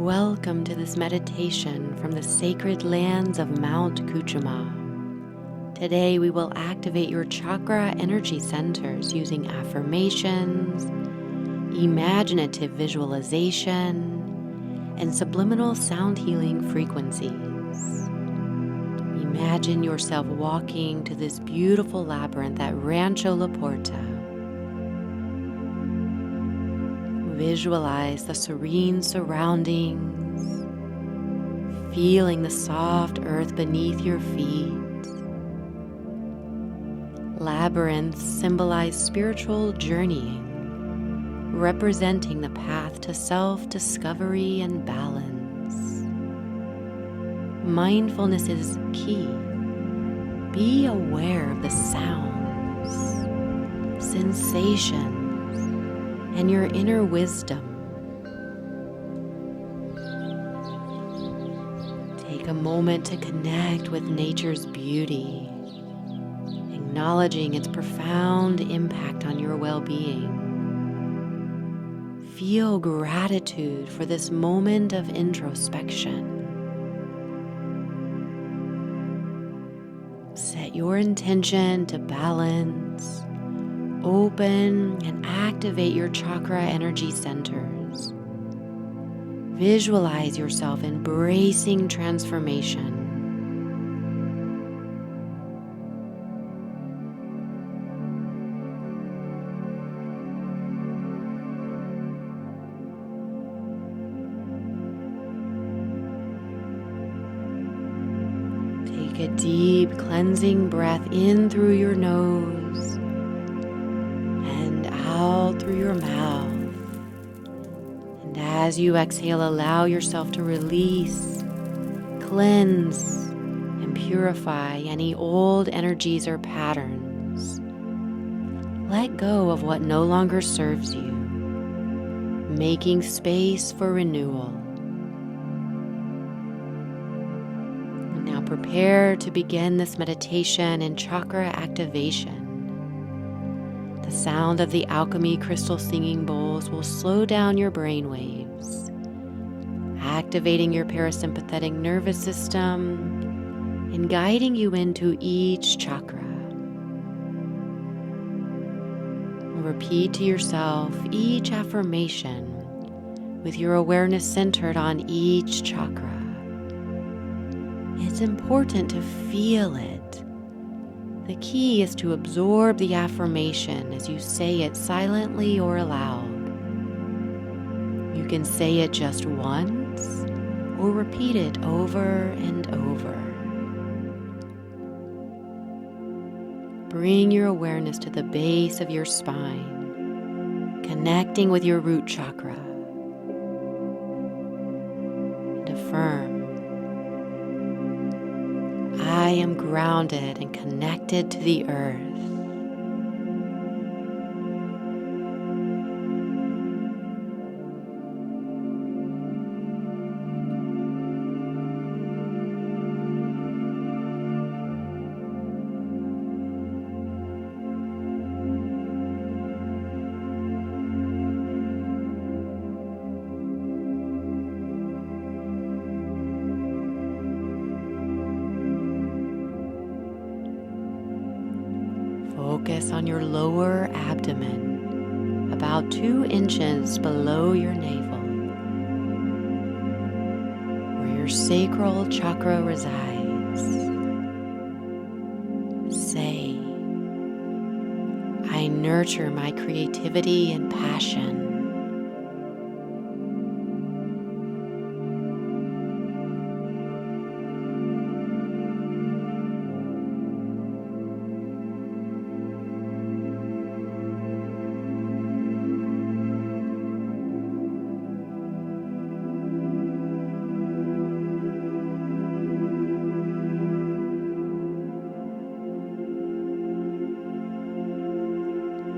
Welcome to this meditation from the sacred lands of Mount Kuchuma. Today we will activate your chakra energy centers using affirmations, imaginative visualization, and subliminal sound healing frequencies. Imagine yourself walking to this beautiful labyrinth at Rancho La Porta. Visualize the serene surroundings, feeling the soft earth beneath your feet. Labyrinths symbolize spiritual journeying, representing the path to self-discovery and balance. Mindfulness is key. Be aware of the sounds, sensations, and your inner wisdom. Take a moment to connect with nature's beauty, acknowledging its profound impact on your well-being. Feel gratitude for this moment of introspection. Set your intention to balance, open, and activate your chakra energy centers. Visualize yourself embracing transformation. Take a deep cleansing breath in through your nose and out through your mouth. And as you exhale, allow yourself to release, cleanse, and purify any old energies or patterns. Let go of what no longer serves you, making space for renewal. Now prepare to begin this meditation in chakra activation. The sound of the alchemy crystal singing bowls will slow down your brain waves, activating your parasympathetic nervous system and guiding you into each chakra. Repeat to yourself each affirmation with your awareness centered on each chakra. It's important to feel it. The key is to absorb the affirmation as you say it silently or aloud. You can say it just once or repeat it over and over. Bring your awareness to the base of your spine, connecting with your root chakra. And affirm, I am grounded and connected to the earth. Focus on your lower abdomen, about 2 inches below your navel, where your sacral chakra resides. Say, I nurture my creativity and passion.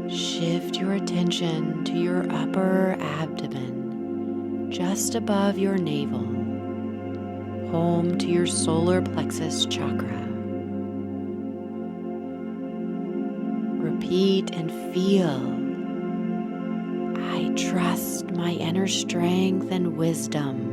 Shift your attention to your upper abdomen, just above your navel, home to your solar plexus chakra. Repeat and feel, I trust my inner strength and wisdom.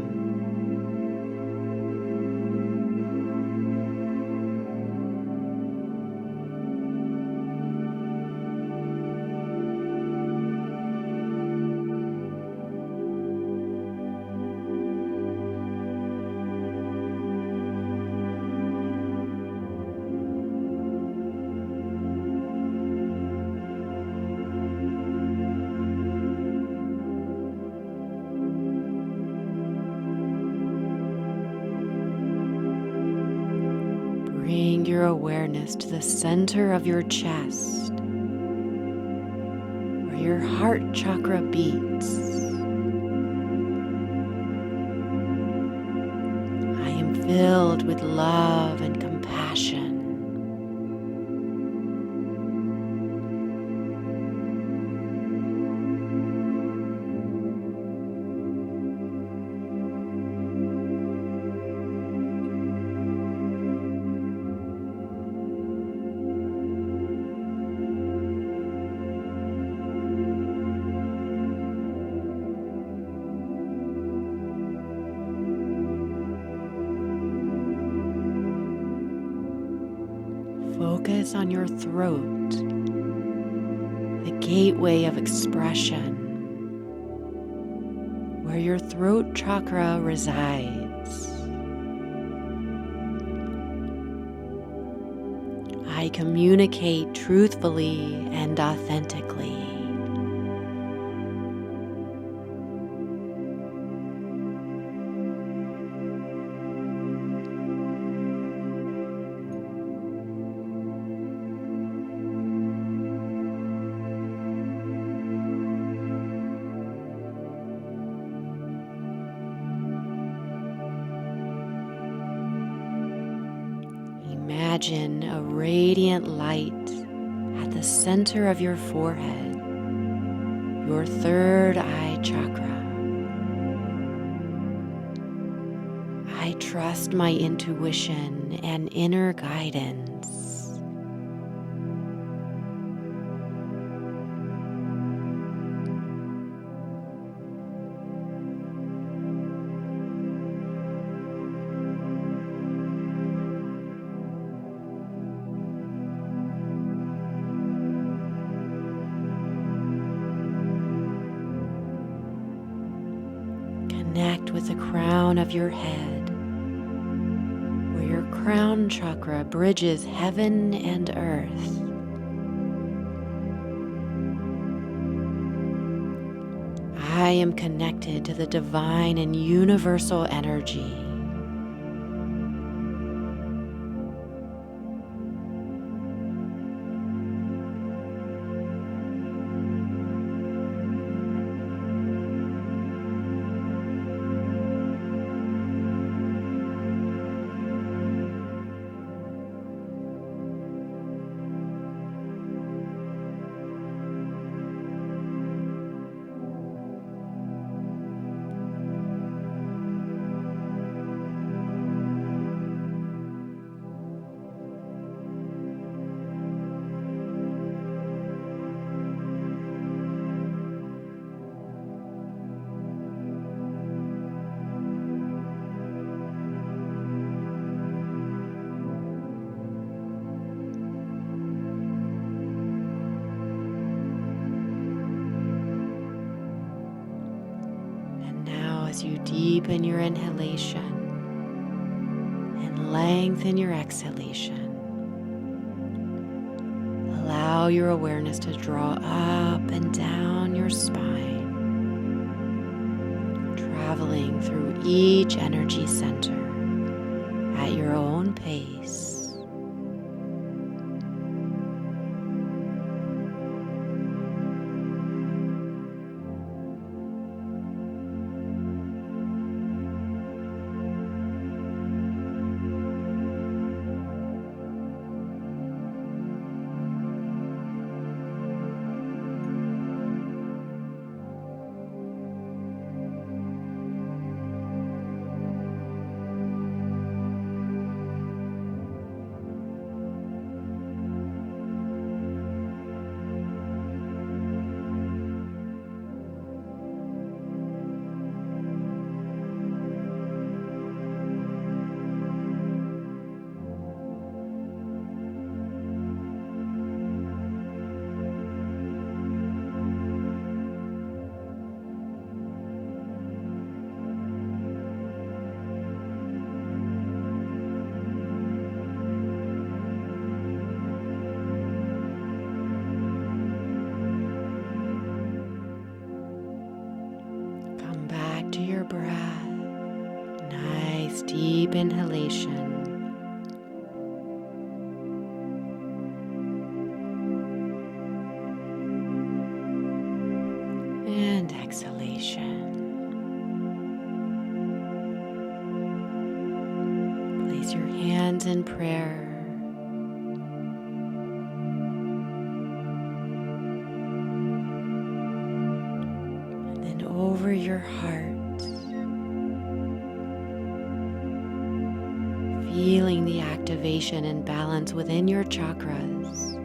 awareness to the center of your chest, where your heart chakra beats. I am filled with love and compassion. Focus on your throat, the gateway of expression, where your throat chakra resides. I communicate truthfully and authentically. Imagine a radiant light at the center of your forehead, your third eye chakra. I trust my intuition and inner guidance. Connect with the crown of your head, where your crown chakra bridges heaven and earth. I am connected to the divine and universal energy. As you deepen your inhalation and lengthen your exhalation, allow your awareness to draw up and down your spine, traveling through each energy center at your own pace. To your breath, nice deep inhalation, and exhalation. Place your hands in prayer. And then over your heart, feeling the activation and balance within your chakras.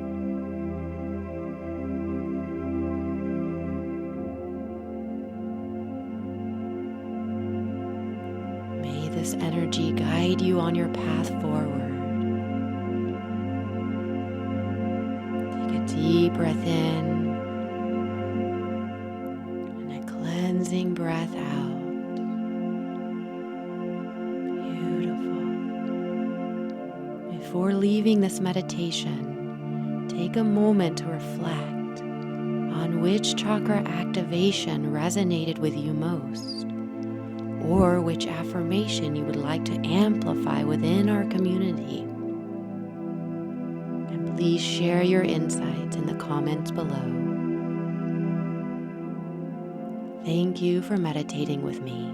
May this energy guide you on your path forward. Take a deep breath in and a cleansing breath out. Beautiful. Before leaving this meditation, take a moment to reflect on which chakra activation resonated with you most, or which affirmation you would like to amplify within our community. And please share your insights in the comments below. Thank you for meditating with me.